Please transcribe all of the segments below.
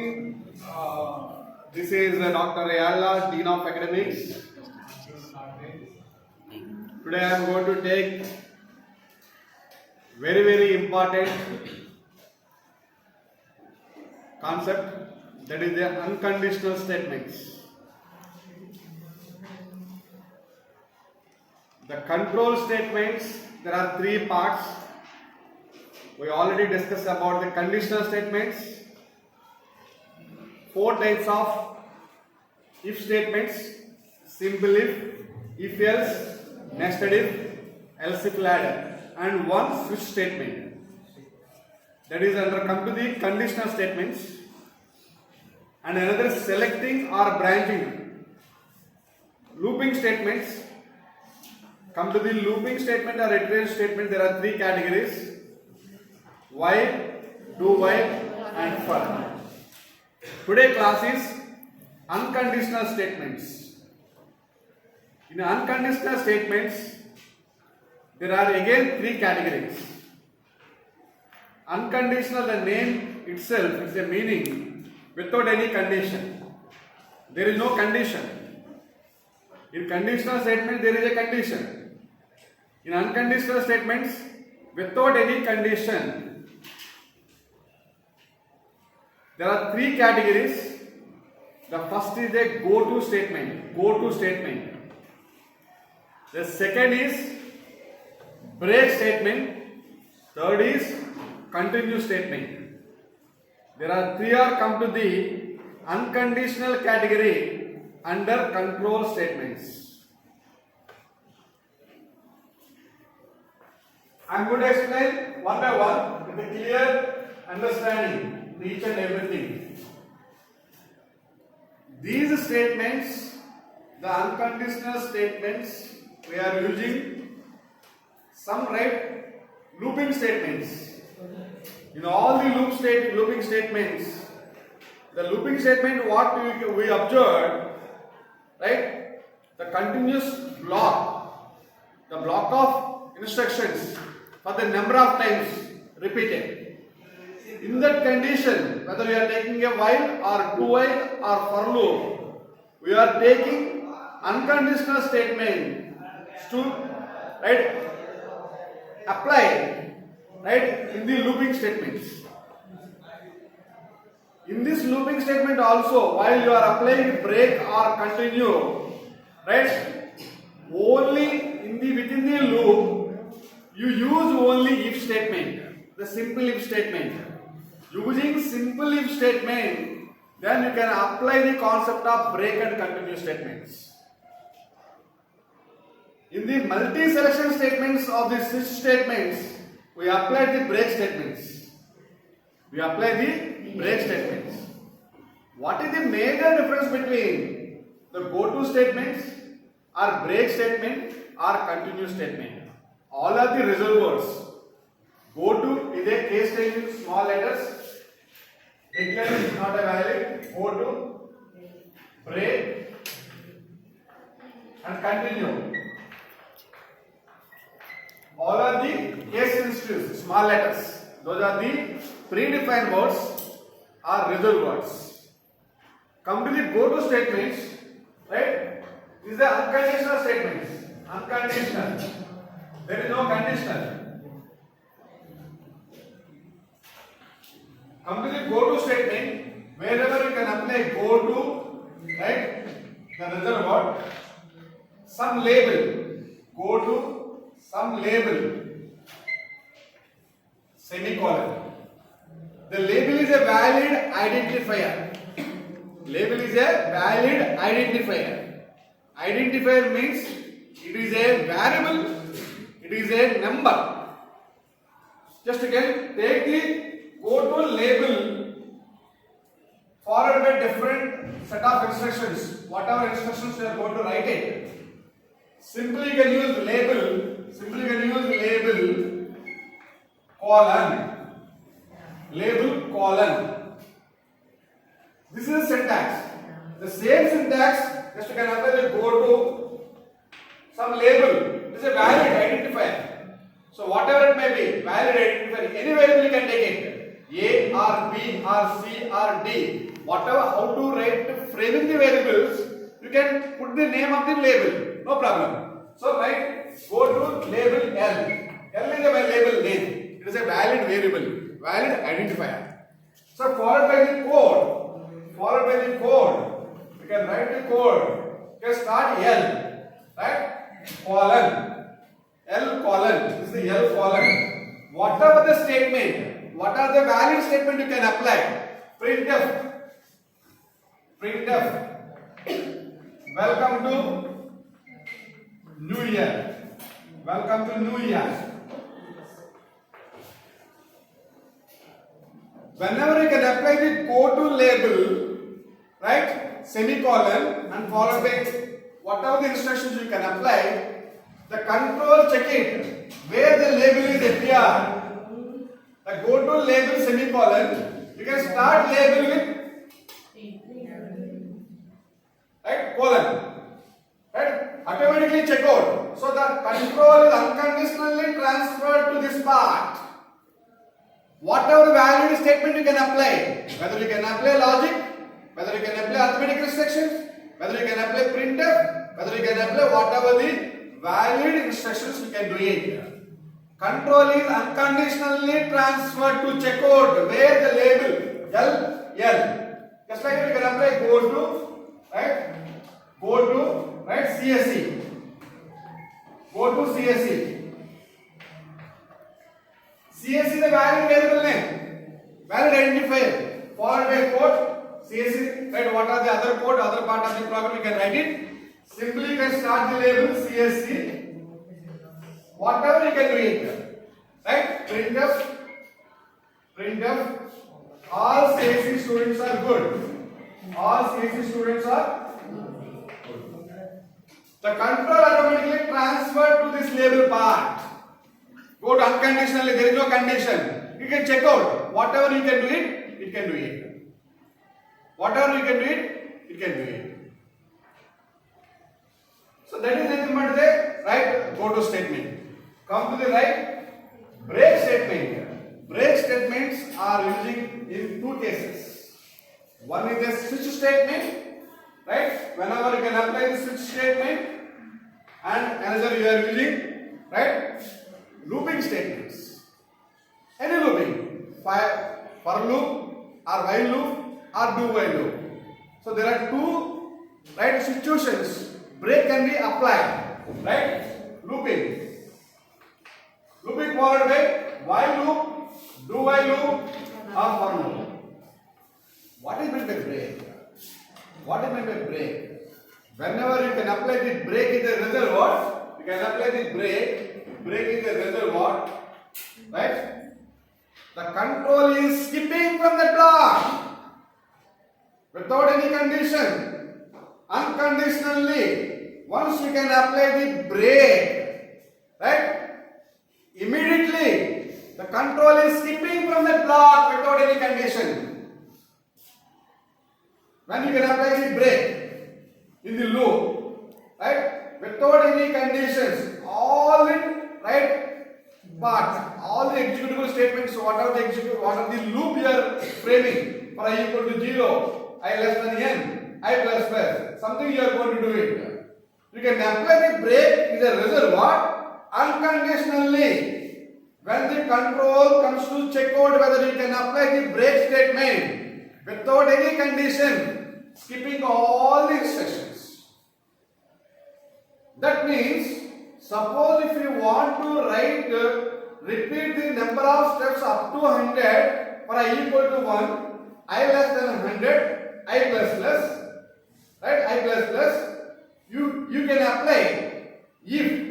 morning. This is Dr. Ayala, Dean of Academics. Today I am going to take very important concept, that is the unconditional statements. The control statements, there are three parts. We already discussed about the conditional statements. 4 types of if statements: simple if else, nested if ladder, and one switch statement. That is under come to the conditional statements, and another selecting or branching. Looping statements. Come to the looping statement or iteration statement, there are 3 categories: while, do while, and for. Today class is unconditional statements. In unconditional statements, there are again 3 categories. Unconditional, the name itself is a meaning without any condition. There is no condition. In conditional statement, there is a condition. In unconditional statements, without any condition, there are 3 categories. The first is a go-to statement. Go-to statement. The second is break statement. Third is continue statement. There are 3 are come to the unconditional category under control statements. I am going to explain one by one with a clear understanding each and everything. These statements, the unconditional statements, we are using some looping statements. In all the looping statements, the looping statement what we observed, right? The continuous block, the block of instructions for the number of times repeated. In that condition, whether we are taking a while or do while or for loop, we are taking unconditional statement to apply in the looping statements. In this looping statement also, while you are applying break or continue, only within the loop, you use only if statement, the simple if statement. Using simple if statement, then you can apply the concept of break and continue statements. In the multi-selection statements of the switch statements, we apply the break statements. What is the major difference between the go-to statements or break statement or continue statement? All are the reserved words. Go-to is a case taken small letters. Declare is not a valid. Go-to, break, and continue. All are the case sensitive small letters. Those are the predefined words or reserved words. Come to the go-to statements, These are unconditional statements. Unconditional. There is no conditional. Come to the go-to statement, wherever you can apply go-to, the reserved word, some label, go-to, some label, semicolon. The label is a valid identifier. Label is a valid identifier. Identifier means it is a variable, it is a number. Just again, take the go-to label followed by different set of instructions. Whatever instructions you are going to write it. Simply you can use label. Colon. Label colon. This is syntax. The same syntax, just you can apply the go-to some label. This is a valid identifier. So whatever it may be, valid identifier, any variable you can take it. A or B or C or D, whatever, how to write framing the variables, you can put the name of the label, no problem. So write, go to label L. L is a label name. It is a valid variable, valid identifier. So followed by the code, you can write the code. You can start L, right? Colon, L colon, this is the L colon. Whatever the statement, what are the valid statement you can apply? Printf, welcome to New Year, welcome to New Year. Whenever you can apply the go to label, right, semicolon and followed by whatever the instructions you can apply, the control check it where the label is appear. The go to label semicolon, you can start label with right colon, right, automatically check out. So the control is unconditionally transferred to this part. Whatever valid statement you can apply, whether you can apply logic, whether you can apply arithmetic instructions, whether you can apply printf, whether you can apply whatever the valid instructions you can do it. Control is unconditionally transferred to checkout where the label L. Just like you can apply go to CSE. Go to CSE. CSE is the valid variable name, valid identifier, followed by code, CSE, right, what are the other code, other part of the program, you can write it. Simply you can start the label CSE, whatever you can do it, right, printf, all CSE students are good, all CSE students are good. The control automatically transferred to this label part. Go to unconditionally, there is no condition. You can check out. Whatever you can do it, it can do it. Whatever you can do it, it can do it. So that is nothing but the right go to statement. Come to the right break statement. Break statements are using in two cases. One is a switch statement, right? Whenever you can apply the switch statement, and another you are using, right, looping statements. Any looping, for loop or while loop or do while loop. So there are two right situations. Break can be applied, right? Looping followed by while loop, do while loop or for loop. What is meant by break? What is meant by break? Whenever you can apply the break in the reservoir, you can apply the break in the reservoir, right? The control is skipping from the block without any condition, unconditionally. Once you can apply the break, right? Immediately the control is skipping from the block without any condition. When you can apply the break in the loop, right? Without any conditions, all the right parts, all the executable statements, what are the loop you are framing for I equal to 0, I less than n, I plus plus, something you are going to do it. You can apply the break in the reservoir unconditionally. When the control comes to check out whether you can apply the break statement without any condition, skipping all the instructions. That means, suppose if you want to write, repeat the number of steps up to 100 for I equal to 1, I less than 100, I plus plus, right, I plus plus, you can apply if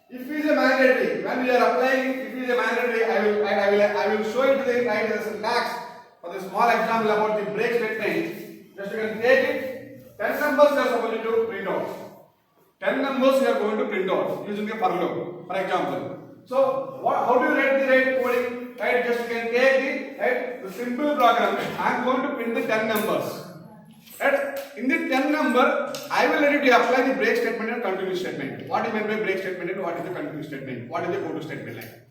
is a mandatory. When we are applying, if is a mandatory, I will show it to the right as syntax for the small example about the break statement. Just you can take it, 10 numbers you are supposed to print out. 10 numbers you are going to print out using a for loop, for example. So, how do you write the right coding? Right, just you can take the simple program. I am going to print the 10 numbers. Right? In the 10 number, I will let you apply the break statement and continue statement. What is meant by break statement and what is the continue statement? What is the go to statement like?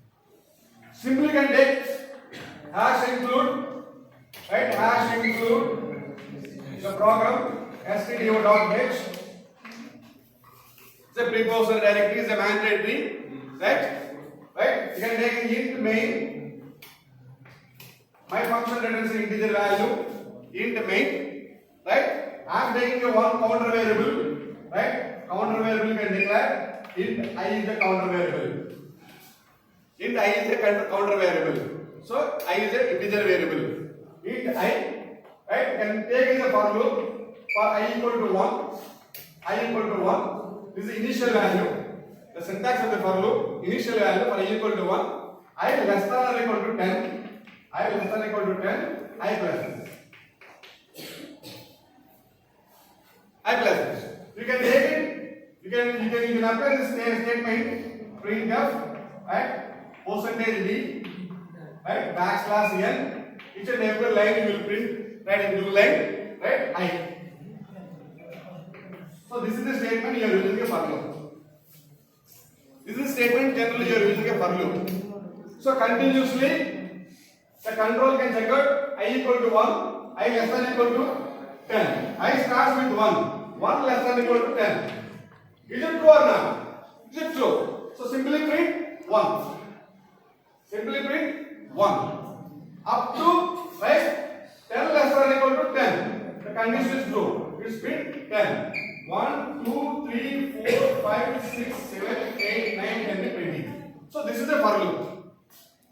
Simply you can take hash include, right? Hash include the program stdio.h. The preposition directory is a mandatory, right? Right? You can take int main. My function returns an integer value, int main, right? I am taking a one counter variable, right? Counter variable you can declare int I is the counter variable. Int I is a counter variable. So I is a integer variable. Int I, right? Can take as a for loop for I equal to 1. I equal to 1. This is the initial value. The syntax of the for loop, initial value for I equal to 1. I less than or equal to 10. I less than or equal to 10. I plus. I plus this. You can take it. You can apply this statement printf, right? Percentage d, right? Backslash n. Each and every line you will print, right? In new line, right? I. So this is the statement you are using a for loop. This is the statement generally you are using a for loop. So continuously, the control can check out I equal to 1, I less than equal to 10. I starts with 1, 1 less than equal to 10. Is it true or not? Is it true? So simply print 1. Simply print 1. Up to, right, 10 less than equal to 10. The condition is true. It is print 10. 1, 2, 3, 4, 5, 6, 7, 8, 9, 10, 20. So this is the for loop.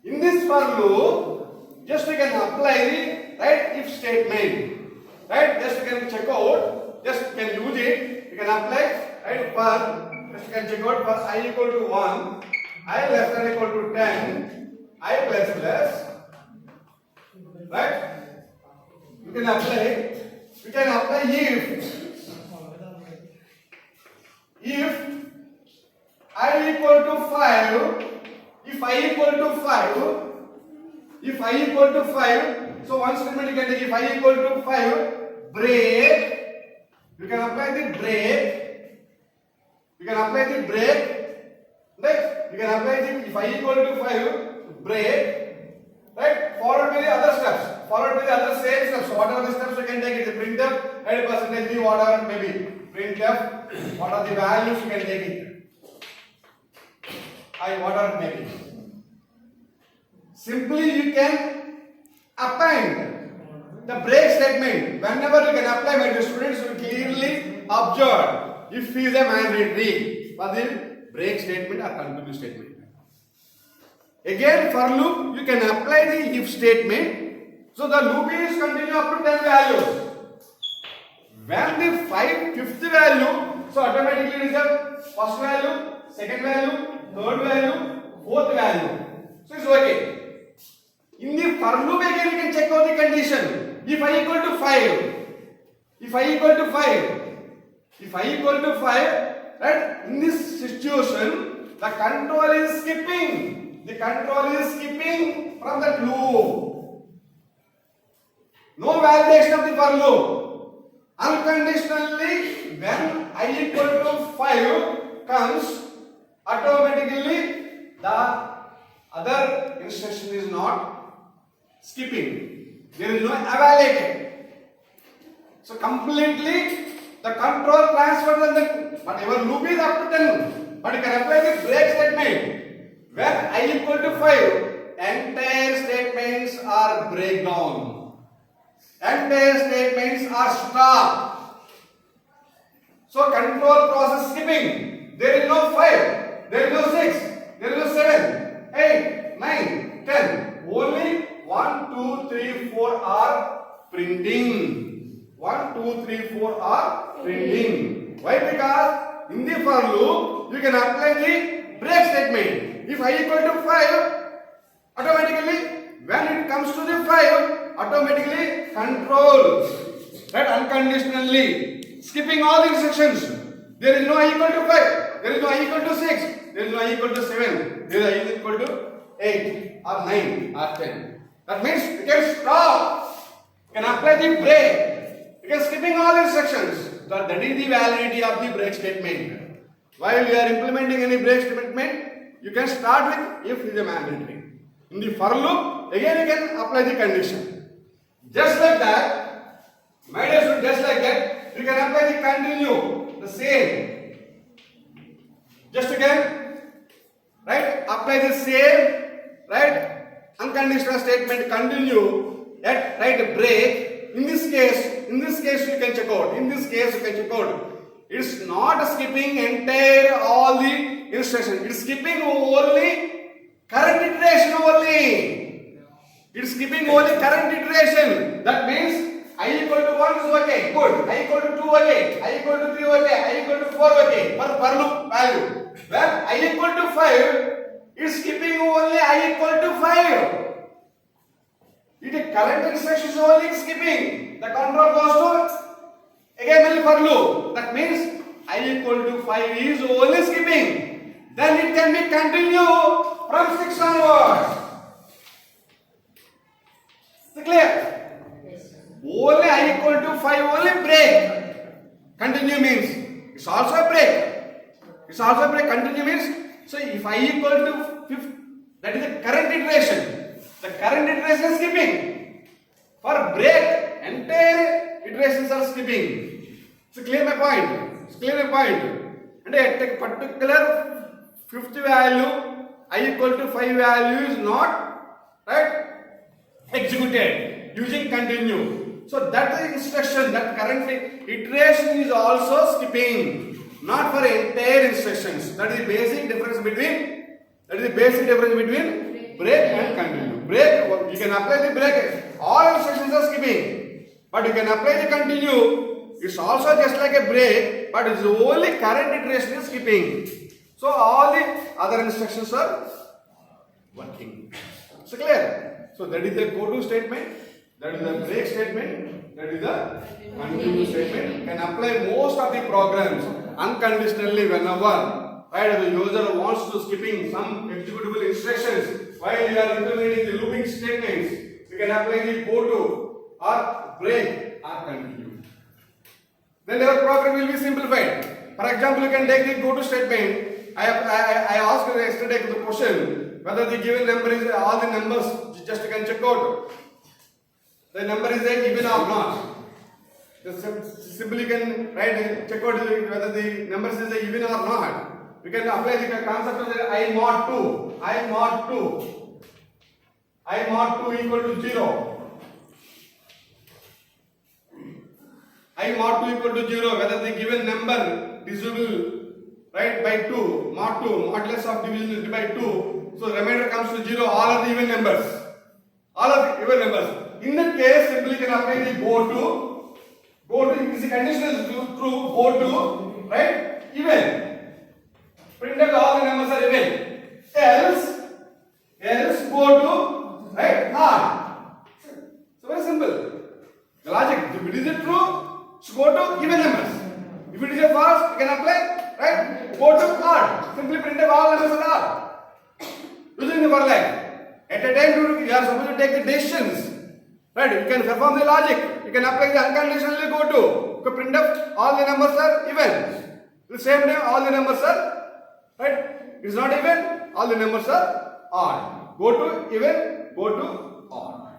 In this for loop, just you can apply the right if statement. Right? Just you can check out. Just you can use it. You can apply right for. Just you can check out for I equal to 1, I less than equal to 10, I plus plus. Right? You can apply. You can apply if I equal to 5, if I equal to 5, if I equal to 5, so one statement you can take if I equal to 5, break, you can apply the break, you can apply the break, right? You can apply the if I equal to 5, break, right? Followed by the other steps, followed by the other same steps. So whatever the steps you can take, it's a printf, right? Percentage d, whatever it may be. Printf, what are the values you can take it. Whatever it may be. Simply you can append the break statement. Whenever you can apply, my students will clearly observe if is a mandatory for the break statement or continue statement. Again, for loop, you can apply the if statement. So the loop is continue up to 10 values. When the fifth value, so automatically it is the first value, second value, third value, fourth value. So it's okay. In the for loop again you can check out the condition. If I equal to 5, if I equal to 5, if I equal to 5, right? In this situation, the control is skipping. The control is skipping from that loop. No validation of the for loop. Unconditionally, when I equal to 5 comes, automatically the other instruction is not skipping. There is no evaluated. So completely the control transfers the whatever loop is up to 10. But you can apply the break statement. When I equal to 5, entire statements are breakdown. Entire statements are stop. So control process skipping. There is no 5, there is no 6, there is no 7, 8, 9, 10. Only 1, 2, 3, 4 are printing. 1, 2, 3, 4 are printing. Why? Because in the for loop you can apply the break statement. If I equal to 5, automatically when it comes to the 5, automatically control, right? Unconditionally skipping all the instructions. There is no I equal to 5, there is no I equal to 6, there is no I equal to 7, there is I equal to 8 or 9 or 10. That means you can stop, you can apply the break, you can skipping all instructions. So that is the validity of the break statement. While you are implementing any break statement, you can start with if is a mandatory. In the for loop, again you can apply the condition. Just like that, my dear student, just like that, you can apply the continue, the same. Just again, right? Apply the same, right? Unconditional statement continue at right break. In this case you can check out. In this case you can check out. It's not skipping entire all the instruction. It's skipping only current iteration only. It's skipping only current iteration. That means I equal to 1 is okay. Good. I equal to 2 okay. I equal to 3 okay. I equal to 4 okay. Per loop value. When I equal to 5, it's skipping only I equal to 5. It is current instruction is only skipping. The control goes to again only for loop. That means I equal to 5 is only skipping. Then it can be continue from 6 onwards. Is it clear? Only I equal to 5 only break. Continue means it's also a break. It's also a break. Continue means so if I equal to 5, that is the current iteration. The current iteration is skipping. For break, entire iterations are skipping. So clear my point. It's clear my point. And at a particular fifth value, I equal to 5 value is not right executed using continue. So that is instruction. That current iteration is also skipping, not for entire instructions. That is the basic difference between break and continue. Break, you can apply the break. All instructions are skipping, but you can apply the continue. It's also just like a break, but it's only current iteration is skipping. So all the other instructions are working. So clear? So that is the go-to statement. That is the break statement. That is the continue statement. You can apply most of the programs unconditionally whenever. Right, the user wants to skipping some executable instructions while you are implementing the looping statements. You can apply the go to or break or continue. Then your program will be simplified. For example, you can take the go to statement. I asked yesterday the question whether the given number is all the numbers. Just you can check out the number is a even or not. Just simply you can check out whether the numbers is a even or not. We can apply the concept of I mod 2. I mod 2. I mod 2 equal to 0. I mod 2 equal to 0. Whether the given number divisible by 2. Mod 2. Modulus of division is by 2. So remainder comes to 0. All are the even numbers. All are the even numbers. In that case, simply you can apply the go to. Go to is the condition is true. Go to even. Print that all the numbers are even. Else go to odd. So very simple. The logic. If it is a true, so go to even numbers. If it is a false, you can apply go to odd. Simply print that all numbers are odd. Using the for like. At a time you are supposed to take the decisions. You can perform the logic. You can apply the unconditionally go to. You can print up all the numbers are even. At the same time, all the numbers are it's not even, all the numbers are odd. Go to even, go to odd.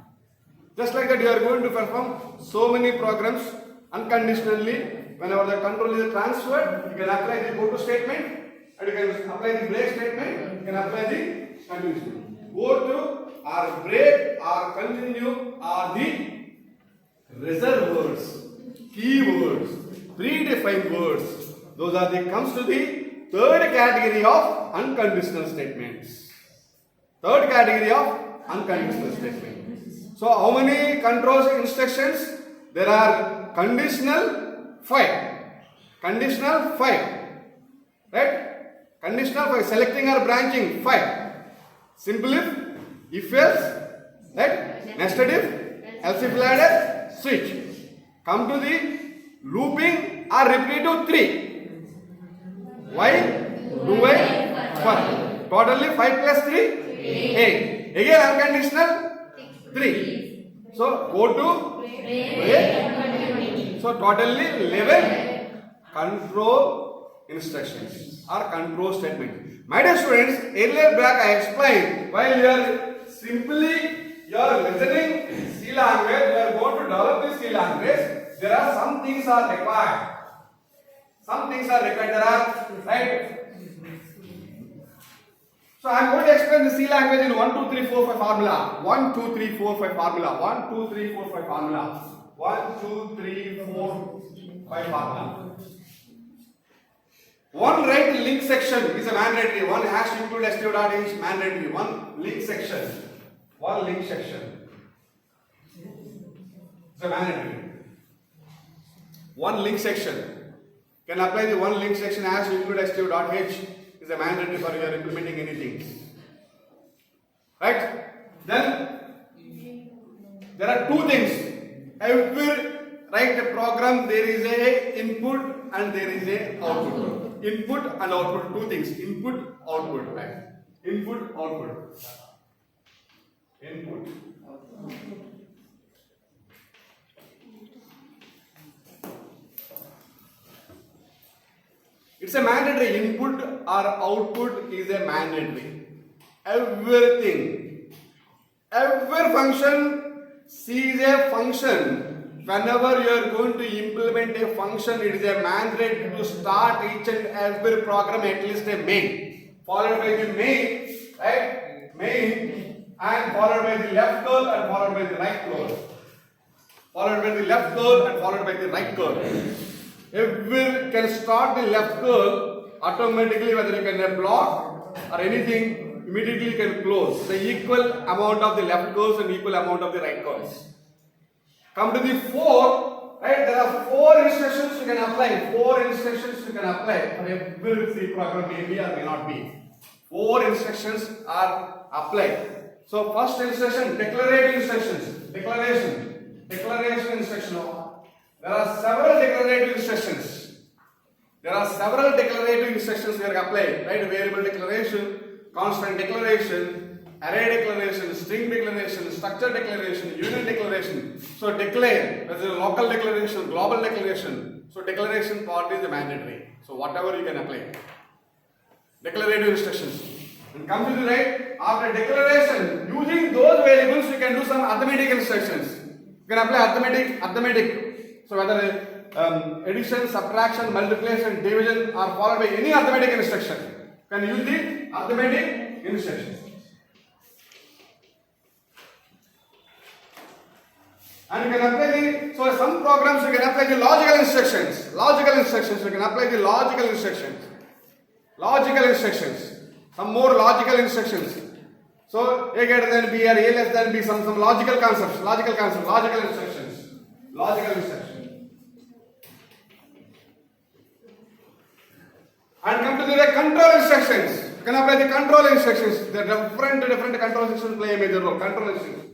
Just like that, you are going to perform so many programs unconditionally. Whenever the control is transferred, you can apply the go to statement and you can apply the break statement, you can apply the continue statement. Go to or break or continue are the reserved words, keywords, predefined words. Those are the comes to the third category of unconditional statements. Third category of unconditional statements. So how many controls instructions? There are conditional 5. Conditional 5. Conditional 5. Selecting or branching 5. Simple if else, nested if, else if ladder, switch. Come to the looping or repetitive 3. Why? Do I? For. Totally 5 plus 3? 8. Again unconditional 3. So go to break. So totally 11 control instructions or control statements. My dear students, earlier back I explained while you are simply you are listening C language, you are going to develop this C language. There are some things are required. Some things are required. There are, right? So I am going to explain the C language in 1, 2, 3, 4, 5 formula. 1, 2, 3, 4, 5 formula. 1, 2, 3, 4, 5 formula. 1, 2, 3, 4, 5 formula. One right link section is a mandatory. One hash include stu.in is mandatory. One link section. One link section. It's a mandatory. One link section. Can apply the one link section hash include stu.h is a mandatory for you are implementing anything. Right? Then there are two things. Every right program there is a input and there is a output. Input and output, two things. Input, output, right? Input, output. Input. It's a mandatory. Input or output is a mandatory. Everything. Every function sees a function. Whenever you are going to implement a function, it is a mandate to start each and every program at least a main, followed by the main, right? Main, and followed by the left curl and followed by the right curl. Followed by the left curl and followed by the right curl. Every can start the left curl automatically, whether you can block or anything, immediately you can close. The equal amount of the left curls and equal amount of the right curls. Come to the 4, right? There are 4 instructions you can apply. 4 instructions you can apply for every C program, may be or may not be. 4 instructions are applied. So first instruction, declarative instructions. Declaration instruction. There are several declarative instructions. There are several declarative instructions we are applied, right? Variable declaration, constant declaration, array declaration, string declaration, structure declaration, union declaration. So declare, there is a local declaration, global declaration. So declaration part is mandatory. So whatever you can apply. Declarative instructions. And come to the right, after declaration, using those variables you can do some arithmetic instructions. You can apply arithmetic. So whether addition, subtraction, multiplication, division are followed by any arithmetic instruction. You can use the arithmetic instructions. And you can apply so some programs you can apply the logical instructions. You can apply the logical instructions. Some more logical instructions. So A greater than B or A less than B, some logical concepts, logical instructions. And come to the control instructions. You can apply the control instructions. The different control instructions play a major role. Control instructions.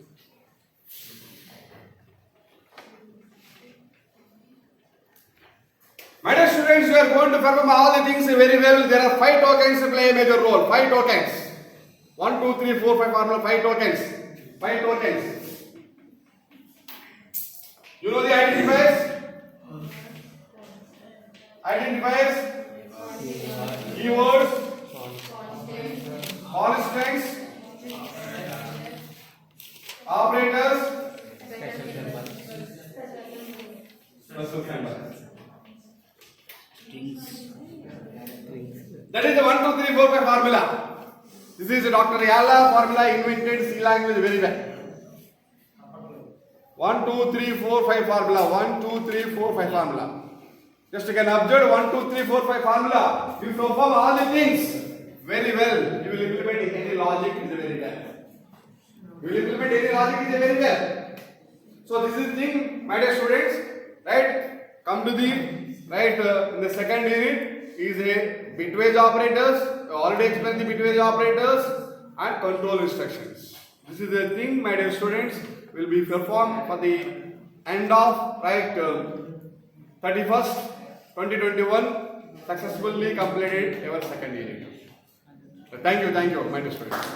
My dear students, you are going to perform all the things very well. There are 5 tokens to play a major role. 5 tokens. 1, 2, 3, 4, 5 formula. 5 tokens. 5 tokens. You know the identifiers? Keywords. Constants. Operators. Special symbols. That is the 1, 2, 3, 4, 5 formula. This is Dr. Yalla formula, invented C language very well. 1, 2, 3, 4, 5 formula. 1, 2, 3, 4, 5 formula. Just you can observe 1, 2, 3, 4, 5 formula. You perform all the things very well. You will implement any logic is very well. So this is the thing, my dear students, right? Come to the right in the second unit is a bitwise operators. I already explained the bitwise operators and control instructions. This is the thing, my dear students, will be performed for the end of 31st 2021 successfully completed our second unit. Thank you, my dear students.